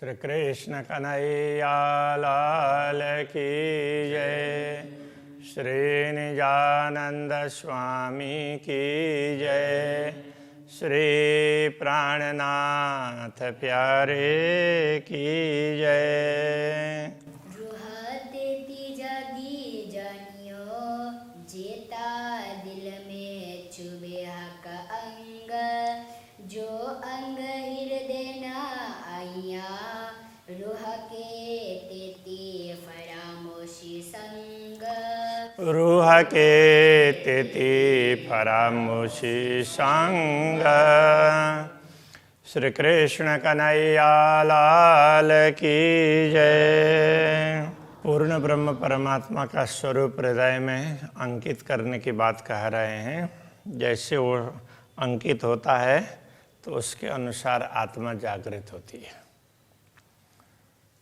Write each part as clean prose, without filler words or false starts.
श्री कृष्ण कन्हैया लाल की जय। श्री निजानंद स्वामी की जय। श्री प्राणनाथ प्यारे की जय। दिल में चुभे हक अंग, जो अंग हृदय न आइया, रूह के तेती फरामोशी संग। रूह के तेती फरामोशी संग। श्री कृष्ण कन्हैया लाल की जय। पूर्ण ब्रह्म परमात्मा का स्वरूप हृदय में अंकित करने की बात कह रहे हैं। जैसे वो अंकित होता है तो उसके अनुसार आत्मा जागृत होती है।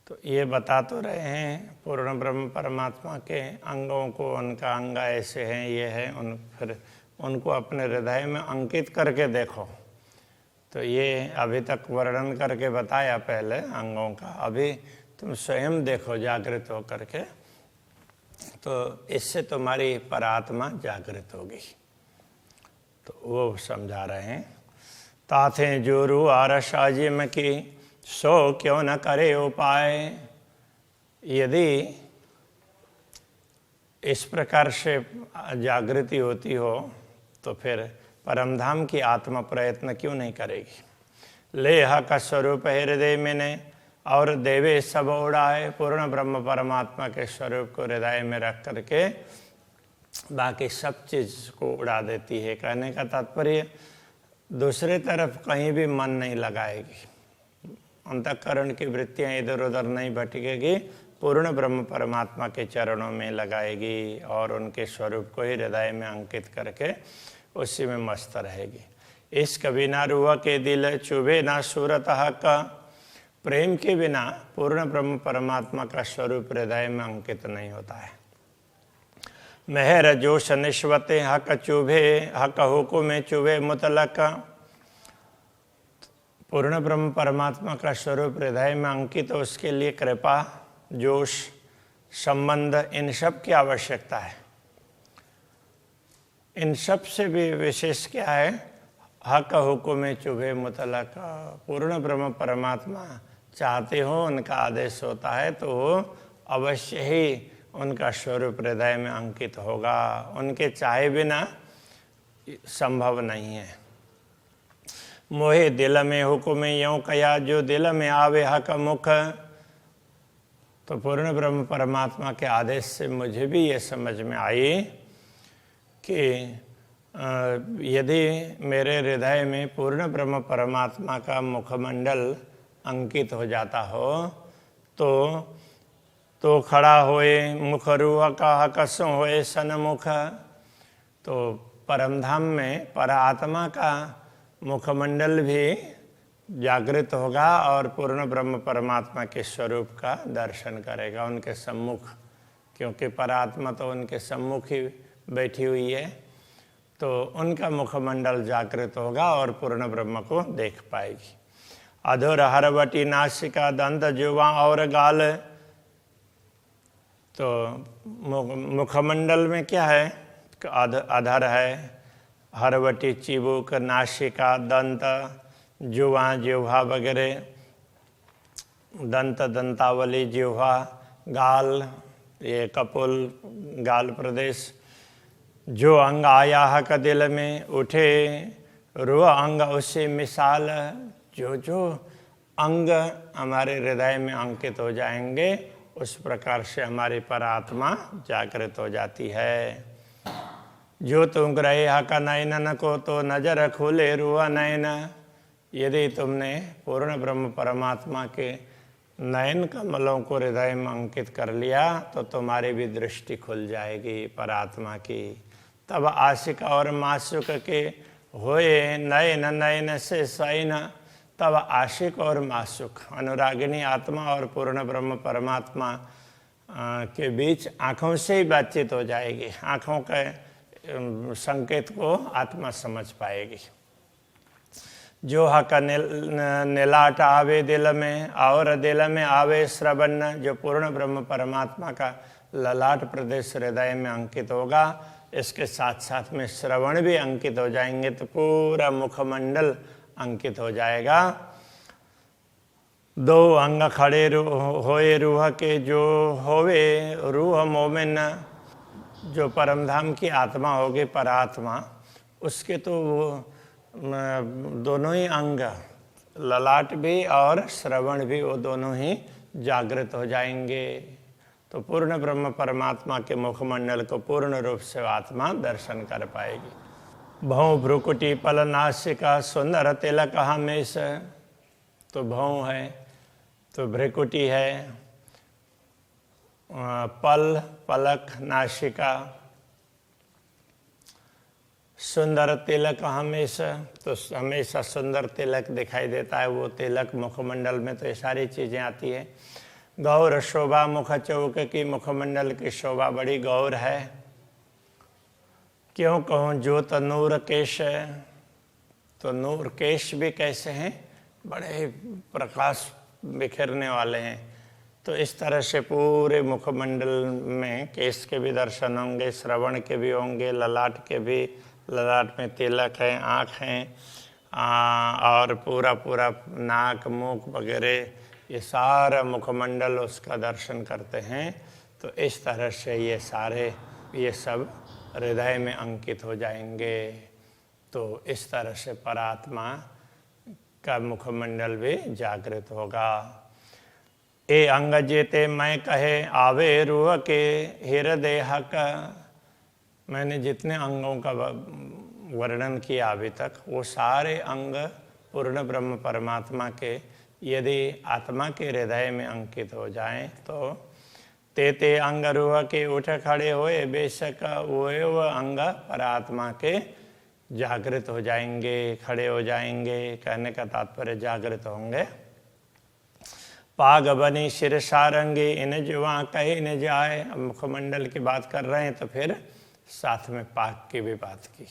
तो ये बता तो रहे हैं पूर्ण ब्रह्म परमात्मा के अंगों को, उनका अंग ऐसे हैं, ये है, फिर उनको अपने हृदय में अंकित करके देखो। तो ये अभी तक वर्णन करके बताया पहले अंगों का, अभी तुम स्वयं देखो जागृत हो करके, तो इससे तुम्हारी परात्मा जागृत होगी। तो वो समझा रहे हैं। ताथे जोरू आरस आजिम की, सो क्यों न करे उपाय। यदि इस प्रकार से जागृति होती हो तो फिर परमधाम की आत्मा प्रयत्न क्यों नहीं करेगी। लेह का स्वरूप हृदय में ने, और देवे सब उड़ाए। पूर्ण ब्रह्म परमात्मा के स्वरूप को हृदय में रख करके बाकी सब चीज को उड़ा देती है। कहने का तात्पर्य दूसरे तरफ कहीं भी मन नहीं लगाएगी, अंतःकरण की वृत्तियां इधर उधर नहीं भटकेगी, पूर्ण ब्रह्म परमात्मा के चरणों में लगाएगी और उनके स्वरूप को ही हृदय में अंकित करके उसी में मस्त रहेगी। इश्क बिना रूह के दिल चुभे ना सूरत का। प्रेम के बिना पूर्ण ब्रह्म परमात्मा का स्वरूप हृदय में अंकित नहीं होता है। मेहर जोश निश्वते हक चुभे, हक हुकुम चुभे मुतलक। पूर्ण ब्रह्म परमात्मा का स्वरूप हृदय में अंकित हो, उसके लिए कृपा, जोश, संबंध, इन सब की आवश्यकता है। इन सब से भी विशेष क्या है, हक हुकुम चुभे मुतलक। पूर्ण ब्रह्म परमात्मा चाहते हो, उनका आदेश होता है तो वो अवश्य ही उनका स्वरूप हृदय में अंकित होगा। उनके चाहे बिना संभव नहीं है। मोहे दिल में हुकुम यूं कया, जो दिल में आवे हक मुख। तो पूर्ण ब्रह्म परमात्मा के आदेश से मुझे भी ये समझ में आई कि यदि मेरे हृदय में पूर्ण ब्रह्म परमात्मा का मुखमंडल अंकित हो जाता हो तो खड़ा होए मुख रूह का हकसों होए सन्मुख। तो परमधाम में परात्मा का मुखमंडल भी जागृत होगा और पूर्ण ब्रह्म परमात्मा के स्वरूप का दर्शन करेगा उनके सम्मुख, क्योंकि परात्मा तो उनके सम्मुख ही बैठी हुई है। तो उनका मुखमंडल जागृत होगा और पूर्ण ब्रह्म को देख पाएगी। अधुर हरवटी नासिका दंत जुवा और गाल। तो मुखमंडल में क्या है, अधर है, हरवटी चिबुक, नासिका, दंत, जुवा जिह्वा वगैरह, दंत दंतावली जिह्वा, गाल ये कपोल गाल प्रदेश। जो अंग आया हक दिल में उठे, रूह अंग उससे मिसाल। जो अंग हमारे हृदय में अंकित हो जाएंगे उस प्रकार से हमारी परात्मा जागृत हो जाती है। जो तुम ग्रहे हक नयन को, तो नजर खुले रूह नयन। यदि तुमने पूर्ण ब्रह्म परमात्मा के नयन कमलों को हृदय में अंकित कर लिया तो तुम्हारी भी दृष्टि खुल जाएगी परात्मा की। तब आशिक और माशुक के होए नयन नयन से सैन। तब आशिक और माशुक, अनुरागिनी आत्मा और पूर्ण ब्रह्म परमात्मा के बीच आँखों से ही बातचीत हो जाएगी। आँखों के संकेत को आत्मा समझ पाएगी। जो हक निलाट आवे दिल में और दिल में आवे श्रवण, जो पूर्ण ब्रह्म परमात्मा का ललाट प्रदेश हृदय में अंकित होगा, इसके साथ साथ में श्रवण भी अंकित हो जाएंगे तो पूरा मुखमंडल अंकित हो जाएगा। दो अंग खड़े होए रूह के, जो होवे रूह मोमिन, जो परमधाम की आत्मा होगी परात्मा, उसके तो वो दोनों ही अंग, ललाट भी और श्रवण भी, वो दोनों ही जागृत हो जाएंगे। तो पूर्ण ब्रह्म परमात्मा के मुखमंडल को पूर्ण रूप से आत्मा दर्शन कर पाएगी। भौं भ्रुकुटी पल नासिका सुंदर तिलक हमेश, तो भौं है तो भ्रुकुटी है, पल पलक नासिका, सुंदर तिलक हमेशा, तो हमेशा सुंदर तिलक दिखाई देता है वो तिलक मुखमंडल में, तो ये सारी चीज़ें आती है। गौर शोभा मुख चौक की, मुखमंडल की शोभा बड़ी गौर है। क्यों कहूँ ज्योत नूर केश, तो नूर केश भी कैसे हैं, बड़े प्रकाश बिखरने वाले हैं। तो इस तरह से पूरे मुखमंडल में केश के भी दर्शन होंगे, श्रवण के भी होंगे, ललाट के भी, ललाट में तिलक है, आँख हैं, और पूरा पूरा नाक मुख वगैरह, ये सारा मुखमंडल उसका दर्शन करते हैं। तो इस तरह से ये सब हृदय में अंकित हो जाएंगे। तो इस तरह से परात्मा का मुखमंडल भी जागृत होगा। ए अंग जेते मैं कहे आवे रूह के हृदय हक, मैंने जितने अंगों का वर्णन किया अभी तक, वो सारे अंग पूर्ण ब्रह्म परमात्मा के यदि आत्मा के हृदय में अंकित हो जाएं तो ते अंग रूह के उठ खड़े होए बेशक, वो अंग परात्मा के जागृत हो जाएंगे, खड़े हो जाएंगे। कहने का तात्पर्य जागृत होंगे। पाग बनी शिर सारंगी, इन जुआ कहे न जाए। अब मुखमंडल की बात कर रहे हैं तो फिर साथ में पाग की भी बात की।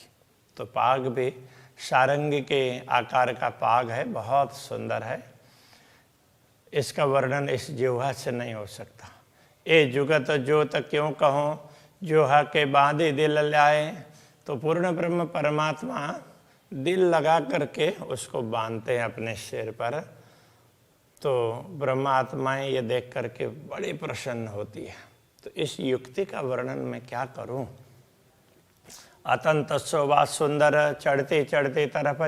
तो पाग भी सारंगी के आकार का पाग है, बहुत सुंदर है। इसका वर्णन इस जिह्वा से नहीं हो सकता। ए जुगत जोत क्यों कहो, जोहा के बांधे दिल लाए। तो पूर्ण ब्रह्म परमात्मा दिल लगा करके उसको बांधते हैं अपने सिर पर। तो ब्रह्मात्माएं ये देख करके बड़ी प्रसन्न होती है। तो इस युक्ति का वर्णन मैं क्या करूं। अतंत शोभा सुंदर, चढ़ते चढ़ते तरफ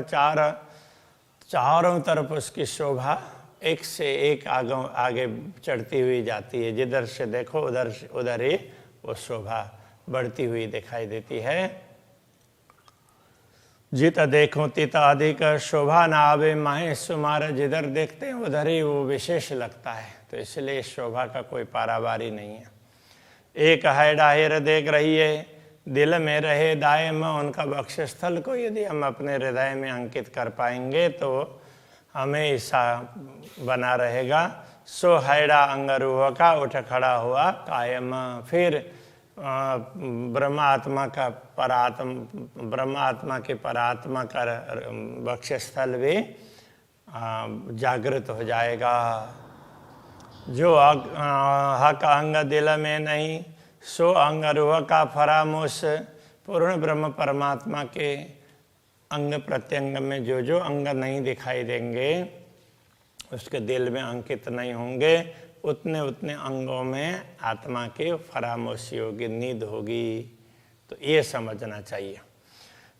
चारों तरफ उसकी शोभा एक से एक आगे चढ़ती हुई जाती है। जिधर से देखो उधर ही वो शोभा बढ़ती हुई दिखाई देती है। जित देखो तित अधिक शोभा न आवे माहे सुमार, जिधर देखते हैं उधर ही वो विशेष लगता है। तो इसलिए शोभा का कोई पारावारी नहीं है। एक है डाहिर देख रही है, दिल में रहे दायम। उनका वक्षस्थल को यदि हम अपने हृदय में अंकित कर पाएंगे तो हमें ऐसा बना रहेगा। सो हैड़ा अंगरूह का उठ खड़ा हुआ कायम। फिर ब्रह्मात्मा के परात्मा का वक्षस्थल भी जागृत हो जाएगा। जो हक अंग दिल में नहीं, सो अंग रूह का फरामोश। पूर्ण ब्रह्म परमात्मा के अंग प्रत्यंग में जो अंग नहीं दिखाई देंगे, उसके दिल में अंकित नहीं होंगे, उतने उतने अंगों में आत्मा की फरामोशी होगी, नींद होगी। तो ये समझना चाहिए।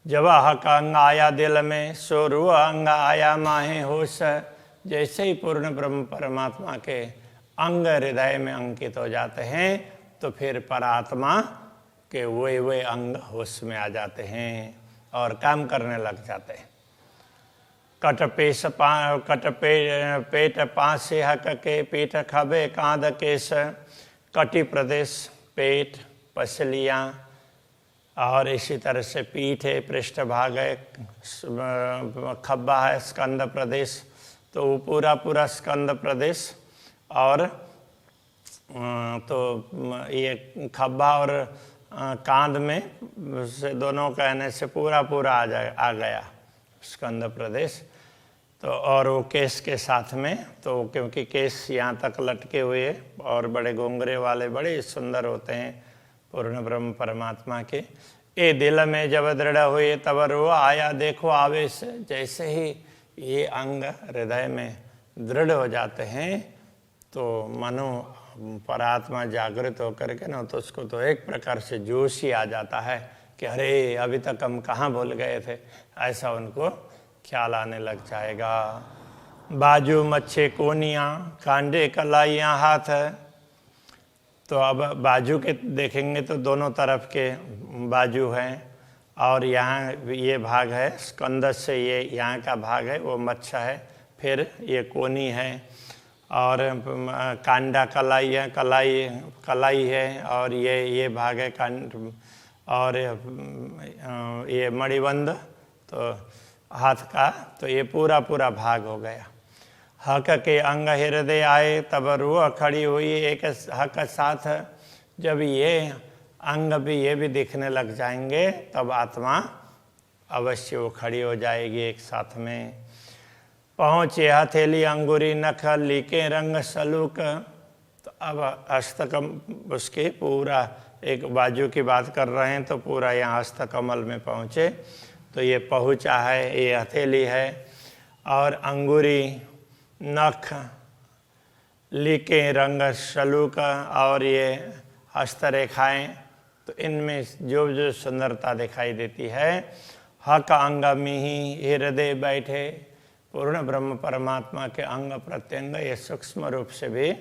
जब हक अंग आया दिल में, सो रूह अंग आया माहे होश। जैसे ही पूर्ण ब्रह्म परमात्मा के अंग हृदय में अंकित हो जाते हैं तो फिर परात्मा के वे अंग होश में आ जाते हैं और काम करने लग जाते हैं। पेट पाँच से हक के, पीठ खबे कांध केश। कटी प्रदेश पेट, पसलियाँ, और इसी तरह से पीठ है, पृष्ठभाग है, खब्बा है, स्कंद प्रदेश। तो वो पूरा स्कंद प्रदेश, और तो ये खब्बा और कांध में से दोनों कहने से पूरा आ गया स्कंद प्रदेश। तो और वो केस के साथ में, तो क्योंकि केस यहाँ तक लटके हुए और बड़े घुंघरे वाले बड़े सुंदर होते हैं पूर्ण ब्रह्म परमात्मा के। ये दिल में जब दृढ़ हुए तब रो आया देखो आवेश। जैसे ही ये अंग हृदय में दृढ़ हो जाते हैं तो मनो परात्मा जागृत होकर के ना, तो उसको तो एक प्रकार से जोश ही आ जाता है कि अरे अभी तक हम कहाँ भूल गए थे, ऐसा उनको ख्याल आने लग जाएगा। बाजू मच्छे कोनियाँ कांडे कलाइयाँ हाथ। तो अब बाजू के देखेंगे तो दोनों तरफ के बाजू हैं, और यहाँ ये भाग है स्कंद से, ये यहाँ का भाग है वो मच्छा है, फिर ये कोनी है, और कांडा कलाई है, कलाई है, और ये भाग है कांड, और ये मणिबंध तो हाथ का, तो ये पूरा भाग हो गया। हक के अंग हृदय आए तब रूह खड़ी हुई एक हक साथ। जब ये अंग भी ये भी दिखने लग जाएंगे तब आत्मा अवश्य वो खड़ी हो जाएगी एक साथ में। पहुँचे हथेली अंगूरी नख लीके रंग सलूक। तो अब हस्तकम उसके पूरा, एक बाजू की बात कर रहे हैं तो पूरा यहाँ हस्तकमल में पहुँचे, तो ये पहुँचा है, ये हथेली है, और अंगूरी नख लीके रंग सलूक, और ये हस्तरेखाएँ, तो इनमें जो सुंदरता दिखाई देती है। हक अंग मिहि हृदय बैठे। पूर्ण ब्रह्म परमात्मा के अंग प्रत्यंग ये सूक्ष्म रूप से भी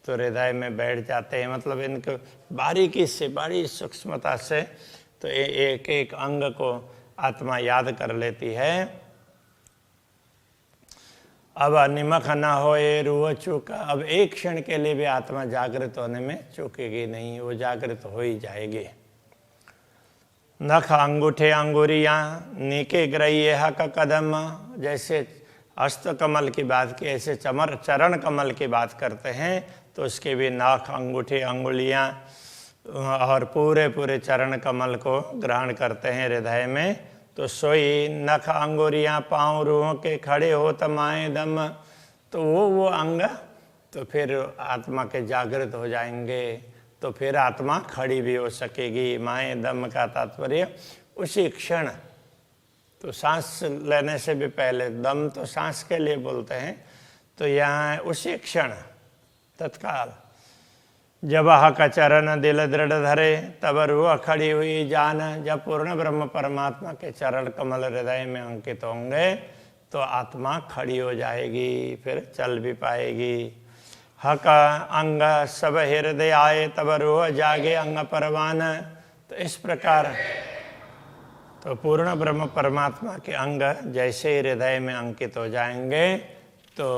तो हृदय में बैठ जाते हैं, मतलब इनको बारीकी से, बड़ी सूक्ष्मता से तो एक एक अंग को आत्मा याद कर लेती है। अब निमख न होए रूह चूक। अब एक क्षण के लिए भी आत्मा जागृत होने में चूकेगी नहीं, वो जागृत हो ही जाएगी। नख अंगूठे अंगुरियाँ नीके ग्रही हक कदम। जैसे हस्त कमल की बात की, ऐसे चरण कमल की बात करते हैं तो उसके भी नख अंगूठे अंगुलियाँ और पूरे चरण कमल को ग्रहण करते हैं हृदय में। तो सोई नख अंगुरियाँ पाँव रूहों के खड़े हो तमाए दम। तो वो अंग तो फिर आत्मा के जागृत हो जाएंगे, तो फिर आत्मा खड़ी भी हो सकेगी। माए दम का तात्पर्य उसी क्षण, तो सांस लेने से भी पहले, दम तो सांस के लिए बोलते हैं, तो यहाँ उसी क्षण तत्काल जब हक चरण दिल दृढ़ धरे तब रूह खड़ी हुई जान। जब पूर्ण ब्रह्म परमात्मा के चरण कमल हृदय में अंकित होंगे तो आत्मा खड़ी हो जाएगी, फिर चल भी पाएगी। हक अंग सब हृदय आए तब रूह जागे अंग परवान। तो इस प्रकार तो पूर्ण ब्रह्म परमात्मा के अंग जैसे हृदय में अंकित हो जाएंगे तो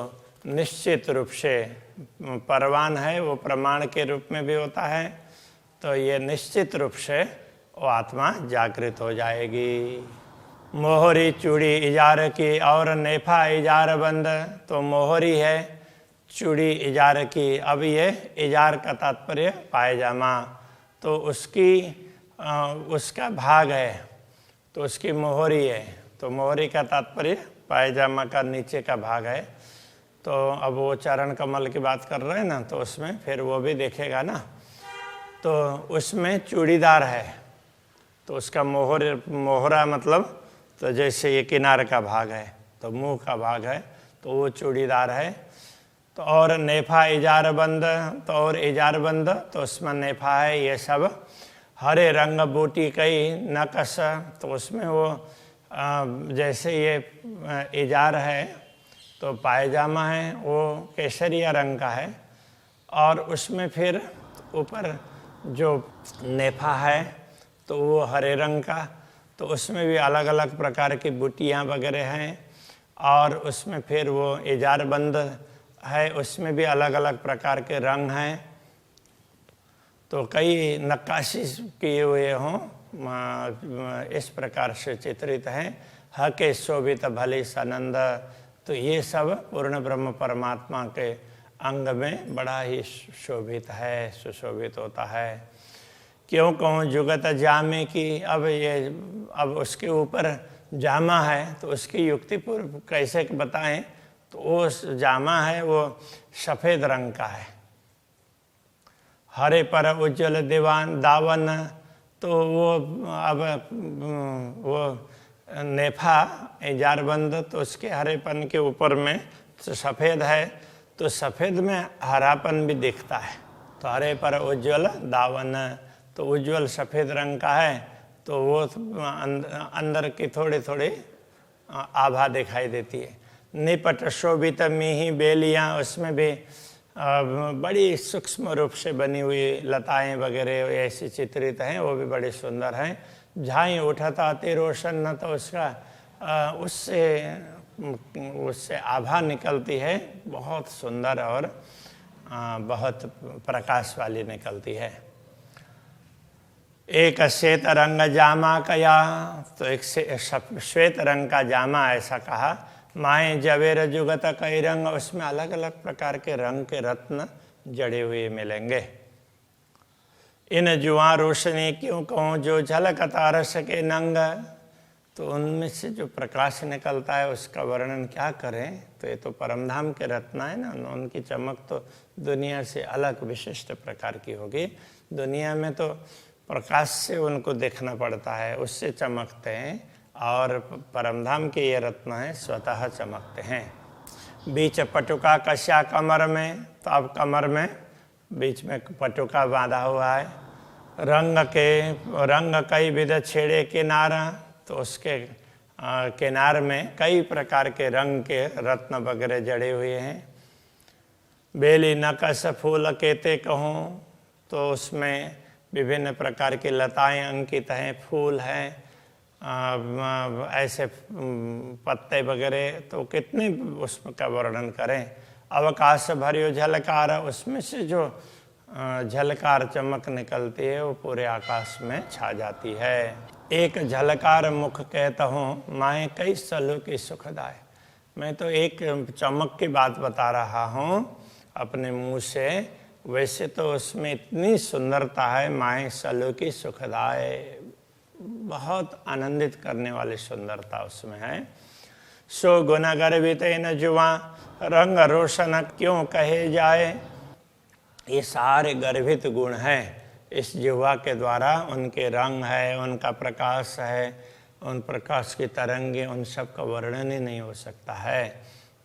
निश्चित रूप से परवान है, वो प्रमाण के रूप में भी होता है, तो ये निश्चित रूप से वो आत्मा जागृत हो जाएगी। मोहरी चूड़ी इजार की और नेफा इजार बंद। तो मोहरी है चूड़ी इजार की। अब ये इजार का तात्पर्य पायजामा, तो उसका भाग है, तो उसकी मोहरी है। तो मोहरी का तात्पर्य पायजामा का नीचे का भाग है। तो अब वो चरण कमल की बात कर रहे हैं ना, तो उसमें फिर वो भी देखेगा ना, तो उसमें चूड़ीदार है, तो उसका मोहरा मतलब तो जैसे ये किनारे का भाग है, तो मुंह का भाग है, तो वो चूड़ीदार है। तो और नेफा इजार बंद, तो और इजार बंद, तो उसमें नेफा है, ये सब हरे रंग बूटी कई नकस। तो उसमें वो जैसे ये इजार है तो पायजामा है वो केसरिया रंग का है, और उसमें फिर ऊपर जो नेफा है तो वो हरे रंग का। तो उसमें भी अलग अलग प्रकार की बूटियाँ वगैरह हैं, और उसमें फिर वो इजार बंद है, उसमें भी अलग अलग प्रकार के रंग हैं। तो कई नक्काशी किए हुए हों, इस प्रकार से चित्रित हैं। हके शोभित भली सनंद। तो ये सब पूर्ण ब्रह्म परमात्मा के अंग में बड़ा ही शोभित है, सुशोभित होता है। क्यों कहूँ जुगत जामे की। अब उसके ऊपर जामा है तो उसकी युक्ति पूर्व कैसे बताएं, तो वो जामा है वो सफ़ेद रंग का है। हरे पर उज्जवल दीवान दावन, तो वो अब वो नेफा जारबंद, तो उसके हरेपन के ऊपर में तो सफ़ेद है, तो सफ़ेद में हरापन भी दिखता है। तो हरे पर उज्जवल दावन, तो उज्जवल सफ़ेद रंग का है, तो वो अंदर की थोड़ी थोड़ी आभा दिखाई देती है। निपट शोभित मिही बेलियाँ, उसमें भी बड़ी सूक्ष्म रूप से बनी हुई लताएं वगैरह ऐसी चित्रित हैं, वो भी बड़ी सुंदर हैं। झाई उठता अति रोशन, न तो उसका उससे आभा निकलती है, बहुत सुंदर और बहुत प्रकाश वाली निकलती है। एक श्वेत रंग जामा कया, तो एक श्वेत रंग का जामा ऐसा कहा। माए जवेर जुगत कई रंग, उसमें अलग अलग प्रकार के रंग के रत्न जड़े हुए मिलेंगे। इन जुआ रोशनी क्यों कहूँ, जो झलकता रस के नंग, तो उनमें से जो प्रकाश निकलता है उसका वर्णन क्या करें। तो ये तो परमधाम के रत्न है ना, उनकी चमक तो दुनिया से अलग विशिष्ट प्रकार की होगी। दुनिया में तो प्रकाश से उनको देखना पड़ता है, उससे चमकते हैं, और परमधाम के ये रत्न हैं स्वतः चमकते हैं। बीच पटुका कश्या कमर में, तो अब कमर में बीच में पटुका बांधा हुआ है। रंग कई विध छेड़े किनारा, तो उसके किनार में कई प्रकार के रंग के रत्न वगैरह जड़े हुए हैं। बेली नकश फूल केते कहूँ, तो उसमें विभिन्न प्रकार की लताएं अंकित हैं, फूल हैं, ऐसे पत्ते वगैरह, तो कितने उसका वर्णन करें। अवकाश भरियो झलकार, उसमें से जो झलकार चमक निकलती है वो पूरे आकाश में छा जाती है। एक झलकार मुख कहता हूँ, माए कई सलों की सुखदाय। मैं तो एक चमक की बात बता रहा हूँ अपने मुंह से, वैसे तो उसमें इतनी सुंदरता है, माए सलों की सुखदाय, बहुत आनंदित करने वाली सुंदरता उसमें है। सो गुण गर्भित न जुआ, रंग रोशन क्यों कहे जाए। ये सारे गर्भित गुण हैं इस जिह्वा के द्वारा, उनके रंग है, उनका प्रकाश है, उन प्रकाश की तरंगे, उन सब का वर्णन ही नहीं हो सकता है।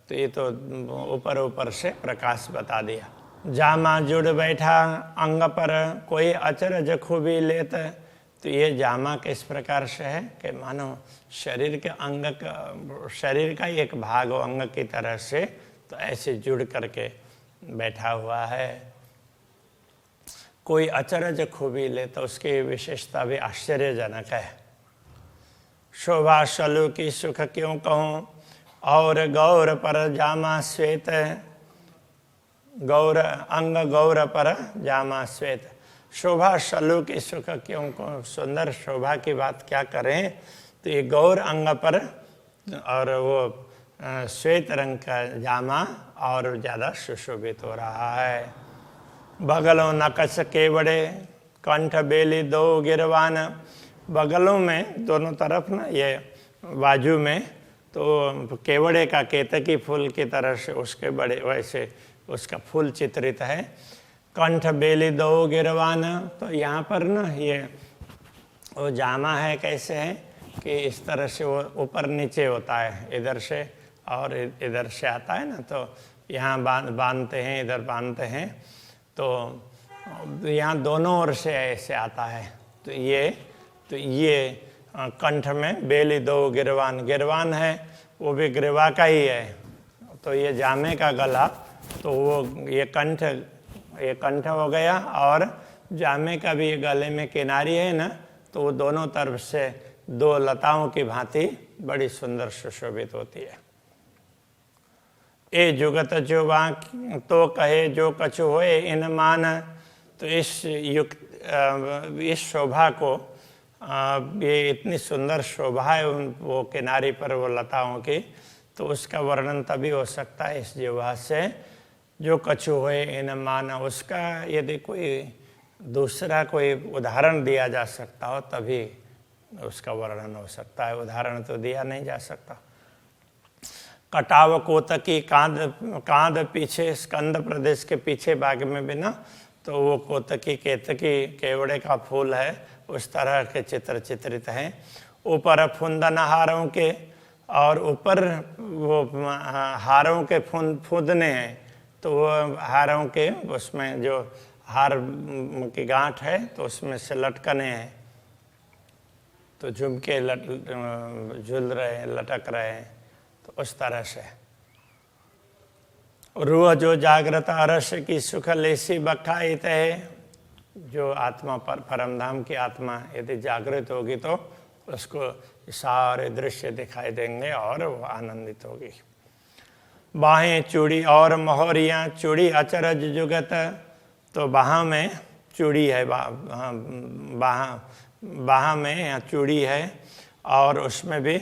तो ये तो ऊपर ऊपर से प्रकाश बता दिया। जामा जुड़ बैठा अंग पर, कोई अचरज खूबी लेत। तो ये जामा किस प्रकार से है कि मानो शरीर के अंग का, शरीर का एक भाग हो अंग की तरह से, तो ऐसे जुड़ करके बैठा हुआ है। कोई अचरज खूबी ले, तो उसकी विशेषता भी आश्चर्यजनक है। शोभा शलु की सुख क्यों कहूँ, और गौर पर जामा श्वेत, गौर अंग गौर पर जामा श्वेत। शोभा शलु की सुख क्यों कहूँ, सुंदर शोभा की बात क्या करें। तो ये गौर अंग पर और वो श्वेत रंग का जामा और ज़्यादा सुशोभित हो रहा है। बगलों नकश के बड़े, कंठ बेली दो गिरवान। बगलों में दोनों तरफ ना, ये बाजू में तो केवड़े का केतकी फूल की तरह से उसके बड़े वैसे उसका फूल चित्रित है। कंठ बेली दो गिरवान, तो यहाँ पर ना ये वो जामा है, कैसे है कि इस तरह से वो ऊपर नीचे होता है, इधर से और इधर से आता है ना, तो यहाँ बांधते हैं, इधर बांधते हैं, तो यहाँ दोनों ओर से ऐसे आता है। तो ये कंठ में बेली दो गिरवान, गिरवान है वो भी ग्रीवा का ही है। तो ये जामे का गला, तो वो ये कंठ हो गया, और जामे का भी ये गले में किनारी है ना, तो वो दोनों तरफ से दो लताओं की भांति बड़ी सुंदर सुशोभित होती है। ए जुगत जो वाक तो कहे जो कछु होए इन मान। तो इस शोभा को, ये इतनी सुंदर शोभा है वो किनारी पर वो लताओं की, तो उसका वर्णन तभी हो सकता है इस जिह्वा से जो कछु होए इन मान। उसका यदि कोई दूसरा कोई उदाहरण दिया जा सकता हो तभी उसका वर्णन हो सकता है, उदाहरण तो दिया नहीं जा सकता। कटाव कोतकी कांद पीछे स्कंद प्रदेश के पीछे भाग में भी ना, तो वो कोतकी केतकी केवड़े का फूल है, उस तरह के चित्र चित्रित हैं। ऊपर फुंदन हारों के, और ऊपर वो हारों के फूंदने हैं, तो वो हारों के उसमें जो हार की गांठ है तो उसमें से लटकने हैं, तो झुमके झूल रहे हैं, लटक रहे हैं, तो उस तरह से। रूह जो जागृत अरस की सुख लेसी बखाइत है, जो आत्मा पर परमधाम की आत्मा यदि जागृत होगी तो उसको सारे दृश्य दिखाई देंगे और वो आनंदित होगी। बाहें चूड़ी और मोहरियाँ, चूड़ी अचरज जुगत, तो बाह में चूड़ी है, बाह में या चूड़ी है, और उसमें भी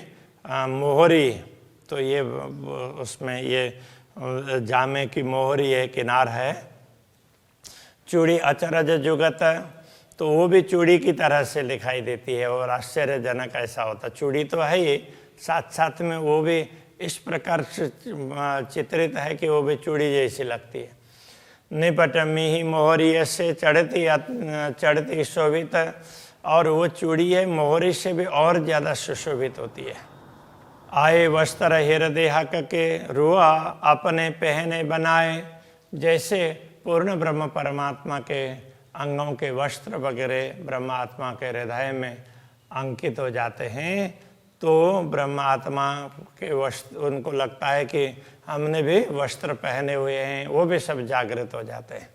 मोहरी, तो ये उसमें ये जामे की मोहरी है, किनार है। चूड़ी अचरज जुगत, तो वो भी चूड़ी की तरह से दिखाई देती है, और आश्चर्यजनक ऐसा होता। चूड़ी तो है ही, साथ साथ में वो भी इस प्रकार से चित्रित है कि वो भी चूड़ी जैसी लगती है। निपट मिही मोहरी से चढ़ती शोभित, और वो चूड़ी है मोहरी से भी और ज़्यादा सुशोभित होती है। आए वस्त्र हृदय हक के, रुआ अपने पहने बनाए, जैसे पूर्ण ब्रह्म परमात्मा के अंगों के वस्त्र वगैरह ब्रह्मात्मा के हृदय में अंकित हो जाते हैं, तो ब्रह्मात्मा के वस्त्र, उनको लगता है कि हमने भी वस्त्र पहने हुए हैं, वो भी सब जागृत हो जाते हैं।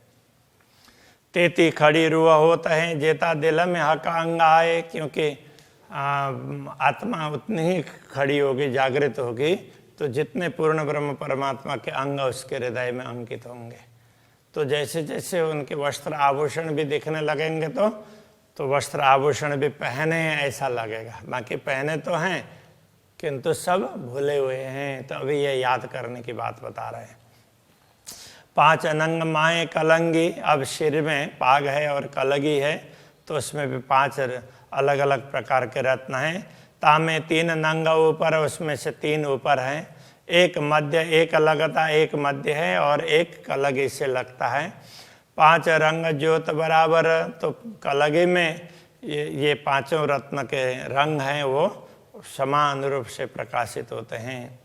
तेती खड़ी रुआ होता है, जेता दिल में हक अंग आए, क्योंकि आत्मा उतनी ही खड़ी होगी, जागृत होगी, तो जितने पूर्ण ब्रह्म परमात्मा के अंग उसके हृदय में अंकित होंगे, तो जैसे जैसे उनके वस्त्र आभूषण भी दिखने लगेंगे तो वस्त्र आभूषण भी पहने हैं ऐसा लगेगा। बाकी पहने तो हैं किंतु सब भूले हुए हैं, तो अभी ये याद करने की बात बता रहे हैं। 5 अनंग माए कलंगी, अब सिर में पाग है और कलगी है, तो उसमें भी 5 अलग अलग प्रकार के रत्न हैं। तामे 3 नंग ऊपर, उसमें से 3 ऊपर हैं, एक मध्य, एक लगता, एक मध्य है, और एक कलगी से लगता है। 5 रंग ज्योत बराबर, तो कलगी में ये 5 रत्न के रंग हैं वो समान रूप से प्रकाशित होते हैं।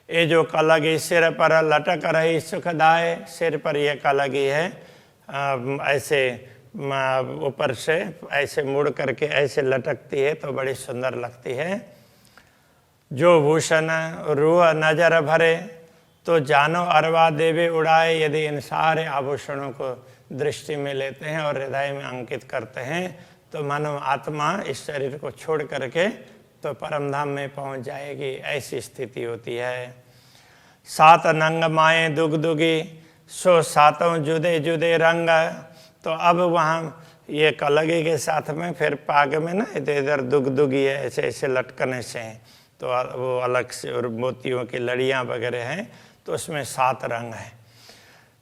ये जो कलगी सिर पर लटक रही सुखदाय, सिर पर ये कलगी है, ऐसे ऊपर से ऐसे मुड़ करके ऐसे लटकती है तो बड़ी सुंदर लगती है। जो भूषण रूह नजर भरे, तो जानो अरवा देवे उड़ाए, यदि इन सारे आभूषणों को दृष्टि में लेते हैं और हृदय में अंकित करते हैं, तो मानव आत्मा इस शरीर को छोड़ करके तो परमधाम में पहुंच जाएगी, ऐसी स्थिति होती है। 7 नंग माए दुगदुगी, सो 7 जुदे जुदे रंग, तो अब वहाँ ये कलगी के साथ में फिर पाग में ना इधर इधर दुगदुगी है, ऐसे ऐसे लटकने से हैं, तो वो अलग से, और मोतियों की लड़ियाँ वगैरह हैं, तो उसमें 7 रंग हैं।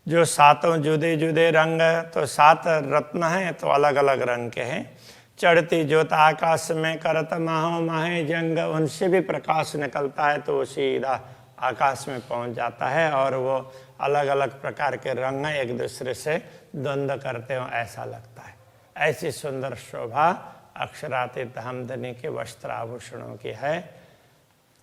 जो 7 जुदे जुदे रंग, तो 7 रत्न हैं तो अलग अलग रंग के हैं। चढ़ती ज्योत आकाश में करत माहो माहे जंग, उनसे भी प्रकाश निकलता है तो वो सीधा आकाश में पहुंच जाता है, और वो अलग अलग प्रकार के रंग एक दूसरे से द्वंद्व करते हो ऐसा लगता है। ऐसी सुंदर शोभा अक्षरातीत हमदनी के वस्त्र आभूषणों की है,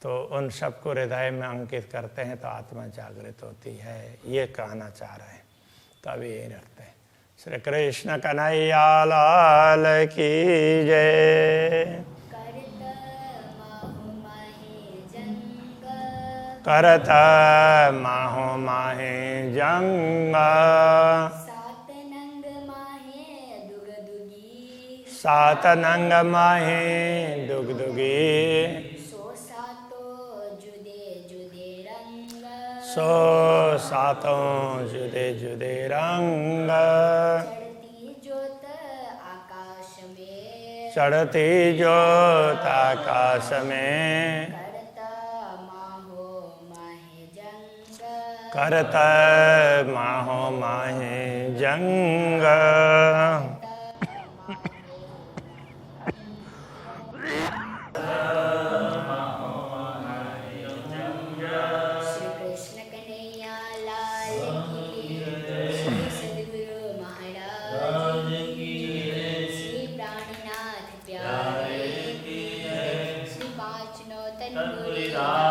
तो उन सबको हृदय में अंकित करते हैं तो आत्मा जागृत होती है, ये कहना चाह रहे हैं। तो अभी यही रखते हैं। श्री कृष्ण कन्हैया लाल की जय। करत माहो माहे जंग, 7 नंग माहे दुगदुगी, 7 नंग माहे दुगदुगी, सो 7 जुदे जुदे रंग, सो 7 जुदे जुदे रंग, चढ़ती ज्योत आकाश में, चढ़ती ज्योत आकाश में, करत माहो माहे जंग। तन पुरी राज